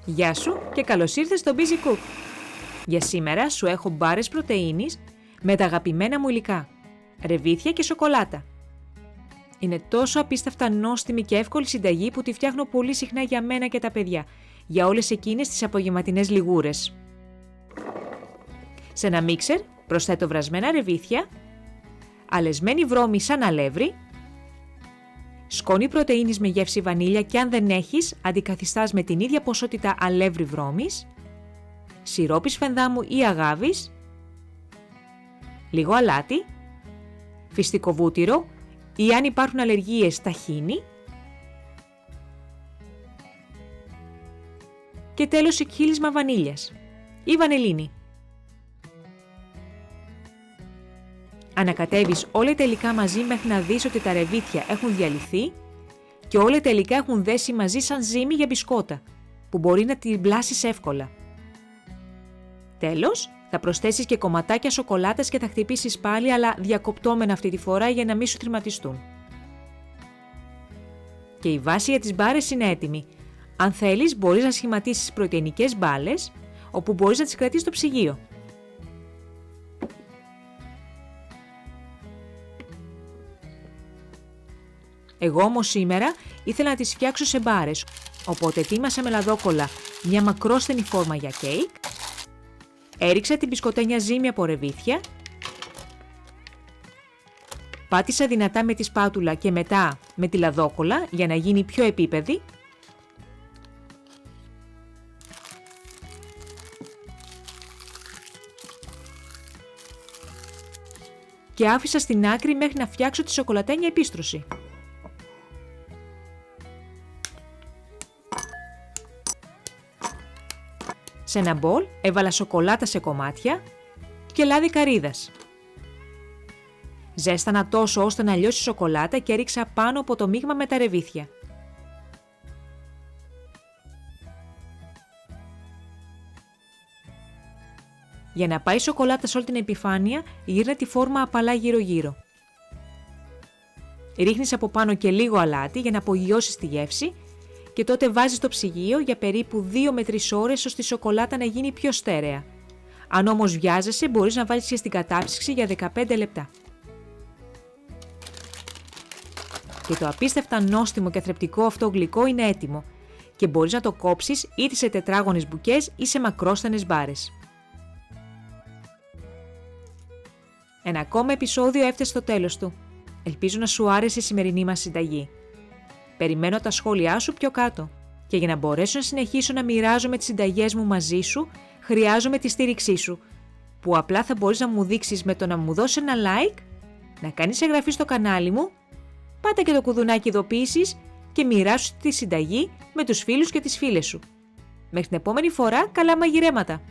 Γεια σου και καλώς ήρθες στο Busy Cook. Για σήμερα σου έχω μπάρες πρωτεΐνης με τα αγαπημένα μου υλικά, ρεβίθια και σοκολάτα. Είναι τόσο απίστευτα νόστιμη και εύκολη συνταγή που τη φτιάχνω πολύ συχνά για μένα και τα παιδιά, για όλες εκείνες τις απογευματινές λιγούρες. Σε ένα μίξερ προσθέτω βρασμένα ρεβίθια, αλεσμένη βρώμη σαν αλεύρι, σκόνη πρωτεΐνης με γεύση βανίλια και αν δεν έχεις, αντικαθιστάς με την ίδια ποσότητα αλεύρι βρώμης, σιρόπι σφενδάμου ή αγάβης, λίγο αλάτι, φυστικό βούτυρο ή αν υπάρχουν αλλεργίες ταχίνι και τέλος εκχύλισμα βανίλιας ή βανελίνη. Ανακατεύεις όλα τα υλικά μαζί μέχρι να δεις ότι τα ρεβίθια έχουν διαλυθεί και όλα τα υλικά έχουν δέσει μαζί σαν ζύμη για μπισκότα, που μπορεί να την πλάσεις εύκολα. Τέλος, θα προσθέσεις και κομματάκια σοκολάτας και θα χτυπήσεις πάλι, αλλά διακοπτώμενα αυτή τη φορά για να μην σου θρηματιστούν. Και η βάση για τις μπάρες είναι έτοιμη. Αν θέλεις, μπορείς να σχηματίσεις πρωτεϊνικές μπάλες, όπου μπορείς να τις κρατήσεις στο ψυγείο. Εγώ όμως σήμερα ήθελα να τις φτιάξω σε μπάρες, οπότε ετοίμασα με λαδόκολλα μια μακρόστενη φόρμα για κέικ, έριξα την μπισκοτένια ζύμη από ρεβίθια, πάτησα δυνατά με τη σπάτουλα και μετά με τη λαδόκολλα για να γίνει πιο επίπεδη, και άφησα στην άκρη μέχρι να φτιάξω τη σοκολατένια επίστρωση. Σε ένα μπολ έβαλα σοκολάτα σε κομμάτια και λάδι καρύδας. Ζέστανα τόσο ώστε να λιώσει η σοκολάτα και έριξα πάνω από το μείγμα με τα ρεβίθια. Για να πάει η σοκολάτα σε όλη την επιφάνεια, γύρνα τη φόρμα απαλά γύρω-γύρω. Ρίχνεις από πάνω και λίγο αλάτι για να απογειώσεις τη γεύση και τότε βάζεις στο ψυγείο για περίπου 2 με 3 ώρες ώστε η σοκολάτα να γίνει πιο στέρεα. Αν όμως βιάζεσαι, μπορείς να βάλεις και στην κατάψυξη για 15 λεπτά. Και το απίστευτα νόστιμο και θρεπτικό αυτό γλυκό είναι έτοιμο και μπορείς να το κόψεις είτε σε τετράγωνες μπουκές ή σε μακρόστενες μπάρες. Ένα ακόμα επεισόδιο έφτασε στο τέλος του. Ελπίζω να σου άρεσε η σημερινή μας συνταγή. Περιμένω τα σχόλιά σου πιο κάτω. Και για να μπορέσω να συνεχίσω να μοιράζομαι τις συνταγές μου μαζί σου, χρειάζομαι τη στήριξή σου, που απλά θα μπορείς να μου δείξεις με το να μου δώσεις ένα like, να κάνεις εγγραφή στο κανάλι μου, πάτα και το κουδουνάκι ειδοποίησης και μοιράσου τη συνταγή με τους φίλους και τις φίλες σου. Μέχρι την επόμενη φορά, καλά μαγειρέματα!